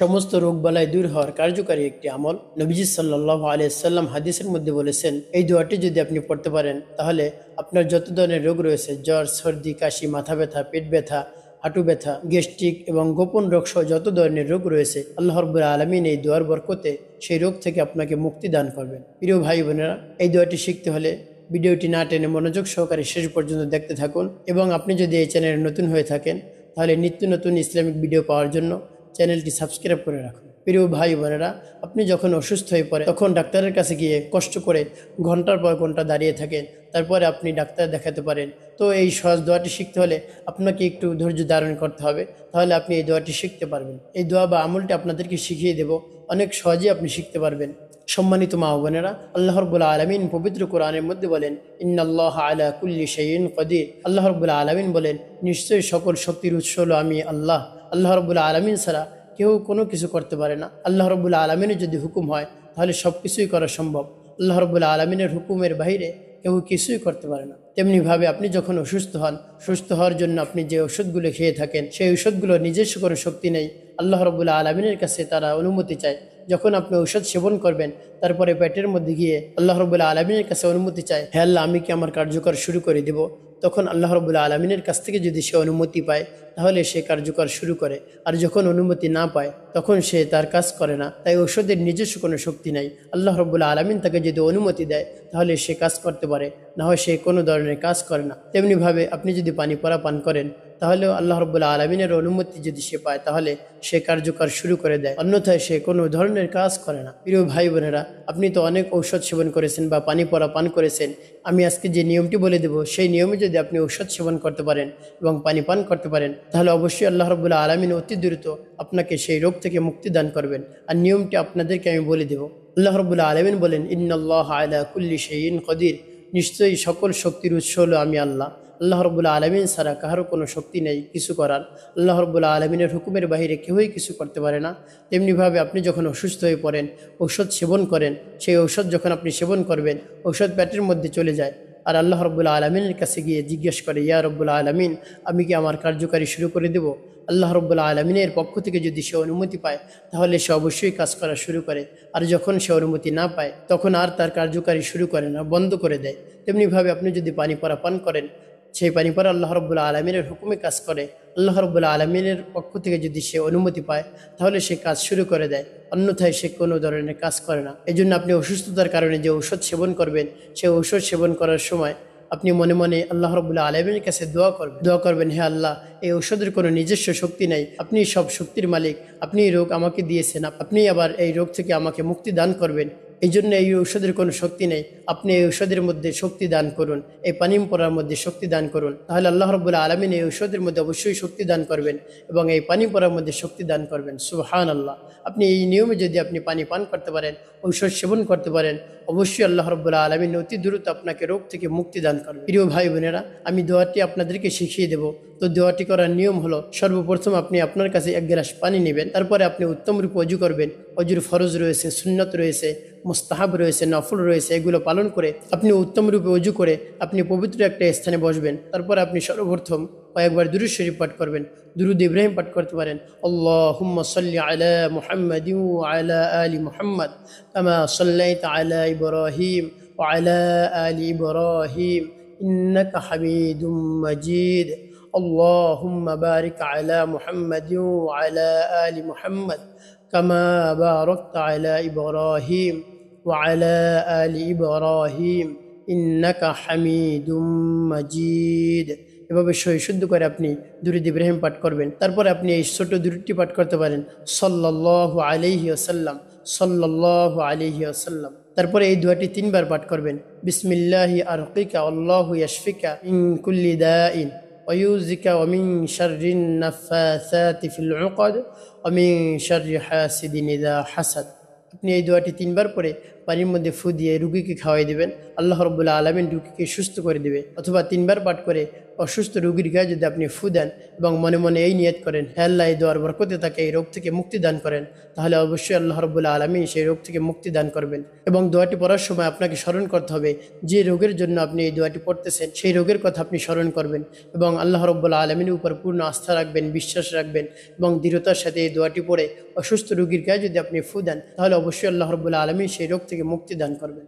সমস্ত রোগবালাই দূর হওয়ার কার্যকারী একটি আমল। নবীজি সাল্লাল্লাহু আলাইহি সাল্লাম হাদিসের মধ্যে বলেছেন, এই দোয়াটি যদি আপনি পড়তে পারেন তাহলে আপনার যত ধরনের রোগ রয়েছে, জ্বর, সর্দি, কাশি, মাথা ব্যথা, পেট ব্যথা, হাঁটু ব্যথা, গ্যাস্ট্রিক এবং গোপন রোগ সহ যত ধরনের রোগ রয়েছে, আল্লাহ রাব্বুল আলামিন এই দোয়ার বরকতে সেই রোগ থেকে আপনাকে মুক্তি দান করবেন। প্রিয় ভাই বোনেরা, এই দোয়াটি শিখতে হলে ভিডিওটি না টেনে মনোযোগ সহকারে শেষ পর্যন্ত দেখতে থাকুন। এবং আপনি যদি এই চ্যানেলে নতুন হয়ে থাকেন তাহলে নিত্য নতুন ইসলামিক ভিডিও পাওয়ার জন্য চ্যানেলটি সাবস্ক্রাইব করে রাখুন। প্রিয় ভাই বোনেরা, আপনি যখন অসুস্থ হয়ে পড়ে তখন ডাক্তারের কাছে গিয়ে কষ্ট করে ঘন্টার পর ঘন্টা দাঁড়িয়ে থাকেন, তারপরে আপনি ডাক্তার দেখাতে পারেন। তো এই সহজ দোয়াটি শিখতে হলে আপনাকে একটু ধৈর্য ধারণ করতে হবে, তাহলে আপনি এই দোয়াটি শিখতে পারবেন। এই দোয়া বা আমলটি আপনাদেরকে শিখিয়ে দেব, অনেক সহজেই আপনি শিখতে পারবেন। সম্মানিত মা ও বোনেরা, আল্লাহ রাব্বুল আলামিন পবিত্র কোরআনের মধ্যে বলেন, ইন্নাল্লাহা আলা কুল্লি শাইইন কাদির। আল্লাহ রাব্বুল আলামিন বলেন, নিশ্চয়ই সকল শক্তির উৎস হলো আমি আল্লাহ। আল্লাহ রাব্বুল আলামিন ছাড়া কেউ কোনো কিছু করতে পারে না। আল্লাহ রাব্বুল আলামিনের যদি হুকুম হয় তাহলে সব কিছুই করা সম্ভব। আল্লাহ রাব্বুল আলামিনের হুকুমের বাইরে কেউ কিছুই করতে পারে না। তেমনিভাবে আপনি যখন অসুস্থ হন, সুস্থ হওয়ার জন্য আপনি যে ওষুধগুলো খেয়ে থাকেন, সেই ওষুধগুলোর নিজস্ব কোনো শক্তি নেই। আল্লাহ রাব্বুল আলামিনের কাছে তারা অনুমতি চায়। যখন আপনি ঔষধ সেবন করবেন, তারপরে পেটের মধ্যে গিয়ে আল্লাহ রাব্বুল আলামিনের কাছে অনুমতি চায়, হে আল্লাহ, আমি কি আমার কার্যকর শুরু করে দেব? তখন আল্লাহ রাব্বুল আলামিনের কাছ থেকে যদি সে অনুমতি পায় তাহলে সে কার্যকর শুরু করে। আর যখন অনুমতি না পায় তখন সে তার কাজ করে না। তাই ঔষধের নিজস্ব কোনো শক্তি নাই। আল্লাহ রাব্বুল আলামিন তাকে যদি অনুমতি দেয় তাহলে সে কাজ করতে পারে, না হয় সে কোনো ধরনের কাজ করে না। তেমনিভাবে আপনি যদি পানি পরা পান করেন তাহলেও আল্লাহ রাব্বুল আলামিনের অনুমতি যদি সে পায় তাহলে সে কার্যকর শুরু করে দেয়, অন্যথায় সে কোনো ধরনের কাজ করে না। প্রিয় ভাই বোনেরা, আপনি তো অনেক ঔষধ সেবন করেছেন বা পানি পরা পান করেছেন। আমি আজকে যে নিয়মটি বলে দেব, সেই নিয়মে যদি আপনি ঔষধ সেবন করতে পারেন এবং পানি পান করতে পারেন তাহলে অবশ্যই আল্লাহ রাব্বুল আলামিন অতি দ্রুত আপনাকে সেই রোগ থেকে মুক্তি দান করবেন। আর নিয়মটি আপনাদেরকে আমি বলে দেব। আল্লাহ রাব্বুল আলামিন বলেন, ইন্নাল্লাহা আলা কুল্লি শাইইন কাদির। নিশ্চয়ই সকল শক্তির উৎস হলো আমি আল্লাহ। আল্লাহ রাব্বুল আলামিন ছাড়া কারো কোনো শক্তি নেই কিছু করার। আল্লাহ রাব্বুল আলামিনের হুকুমের বাইরে কেউই কিছু করতে পারে না। তেমনিভাবে আপনি যখন অসুস্থ হয়ে পড়েন, ঔষধ সেবন করেন, সেই ঔষধ যখন আপনি সেবন করবেন, ঔষধ পেটের মধ্যে চলে যায়। আর আল্লাহ রাব্বুল আলামিনের কাছে গিয়ে জিজ্ঞেস করে, ইয়া রাব্বুল আলামিন, আমি কি আমার কার্যকারী শুরু করে দেব? আল্লাহ রাব্বুল আলামিনের পক্ষ থেকে যদি সে অনুমতি পায় তাহলে সে অবশ্যই কাজ করা শুরু করে। আর যখন সে অনুমতি না পায় তখন আর তার কার্যকারী শুরু করে না, বন্ধ করে দেয়। তেমনিভাবে আপনি যদি পানি পরা পান করেন, সেই পানি পরা আল্লাহ রাব্বুল আলামিনের হুকুমে কাজ করে। আল্লাহ রাব্বুল আলামিনের পক্ষ থেকে যদি সে অনুমতি পায় তাহলে সে কাজ শুরু করে দেয়, অন্যথায় সে কোনো ধরনের কাজ করে না। এই জন্য আপনি অসুস্থতার কারণে যে ঔষধ সেবন করবেন, সেই ঔষধ সেবন করার সময় আপনি মনে মনে আল্লাহ রাব্বুল আলামিনের কাছে দোয়া করবেন, হে আল্লাহ, এই ঔষধের কোনো নিজস্ব শক্তি নাই, আপনি সব শক্তির মালিক, আপনি এই রোগ আমাকে দিয়েছেন, আপনি আবার এই রোগ থেকে আমাকে মুক্তি দান করবেন। এই জন্য এই ঔষধের কোনো শক্তি নেই, আপনি এই ঔষধের মধ্যে শক্তি দান করুন, এই পানি পড়ার মধ্যে শক্তি দান করুন। তাহলে আল্লাহ রাব্বুল আলামিন এই ঔষধের মধ্যে অবশ্যই শক্তি দান করবেন এবং এই পানি পড়ার মধ্যে শক্তি দান করবেন। সুবহানাল্লাহ। আপনি এই নিয়মে যদি আপনি পানি পান করতে পারেন, ঔষধ সেবন করতে পারেন, অবশ্যই আল্লাহ রাব্বুল আলামিন অতি দ্রুত আপনাকে রোগ থেকে মুক্তি দান করবেন। প্রিয় ভাই বোনেরা, আমি দোয়াটি আপনাদেরকে শিখিয়ে দেব। তো দোয়াটি করার নিয়ম হলো, সর্বপ্রথম আপনি আপনার কাছে এক গ্লাস পানি নেবেন, তারপরে আপনি উত্তম রূপে অজু করবেন। অজুর ফরজ রয়েছে, সুন্নত রয়েছে, মুস্তাহাব রয়েছে, নফল রয়েছে, এগুলো পালন করে আপনি উত্তম রূপে অজু করে আপনি পবিত্র একটা স্থানে বসবেন। তারপর আপনি সর্বপ্রথম কয়েকবার দুরূদ শরীফ পাঠ করবেন, দুরূদ ইব্রাহিম পাঠ করতে পারেন। আল্লাহুম্মা সাল্লি আলা মুহাম্মাদিন ওয়া আলা আলি মুহাম্মাদ কামা সাল্লাইতা আলা ইব্রাহিম ওয়া আলা আলি ইব্রাহিম ইন্নাকা হামিদুম মাজিদ। আল্লাহুম্মা বারিক আলা মুহাম্মাদিন ওয়া আলা আলি মুহাম্মাদ কামা বারাকতা আলা ইব্রাহিম ওয়া আলা আলি ইব্রাহিম ইন্নাকা হামিদুম মাজিদ। এভাবে শুদ্ধ করে আপনি দুরূদ ইব্রাহিম পাঠ করবেন। তারপরে আপনি এই ছোট দুরূদটি পাঠ করতে পারেন, সাল্লাল্লাহু আলাইহি ওয়াসাল্লাম, সাল্লাল্লাহু আলাইহি ওয়াসাল্লাম। তারপরে এই দোয়াটি 3 বার পাঠ করবেন, বিসমিল্লাহি আরকিকা আল্লাহু ইয়াশফিকা মিন কুল্লি দাইন ওয়া ইউযিকা ওয়া মিন শাররিন নাফাসাতি ফিল উকদ ওয়া মিন শাররি হাসিদিন ইযা হাসাদ। আপনি এই দোয়াটি 3 বার পরে পানির মধ্যে ফু দিয়ে রুগীকে খাওয়াই দিবেন, আল্লাহ রাব্বুল আলামিন রুগীকে সুস্থ করে দিবে। অথবা 3বার পাঠ করে অসুস্থ রোগীর গায়ে যদি আপনি ফু দেন এবং মনে মনে এই নিয়ত করেন, হে আল্লাহ এই দোয়ার বরকতে তাকে এই রোগ থেকে মুক্তি দান করেন, তাহলে অবশ্যই আল্লাহ রাব্বুল আলামিন সেই রোগ থেকে মুক্তি দান করবেন। এবং দোয়াটি পড়ার সময় আপনাকে স্মরণ করতে হবে যে রোগের জন্য আপনি এই দোয়াটি পড়তেছেন সেই রোগের কথা আপনি স্মরণ করবেন এবং আল্লাহ রাব্বুল আলামিনের উপর পূর্ণ আস্থা রাখবেন, বিশ্বাস রাখবেন এবং দৃঢ়তার সাথে এই দোয়াটি পড়ে অসুস্থ রোগীর গায়ে যদি আপনি ফু দেন তাহলে অবশ্যই আল্লাহ রাব্বুল আলামিন সেই রোগ থেকে মুক্তি দান করবেন।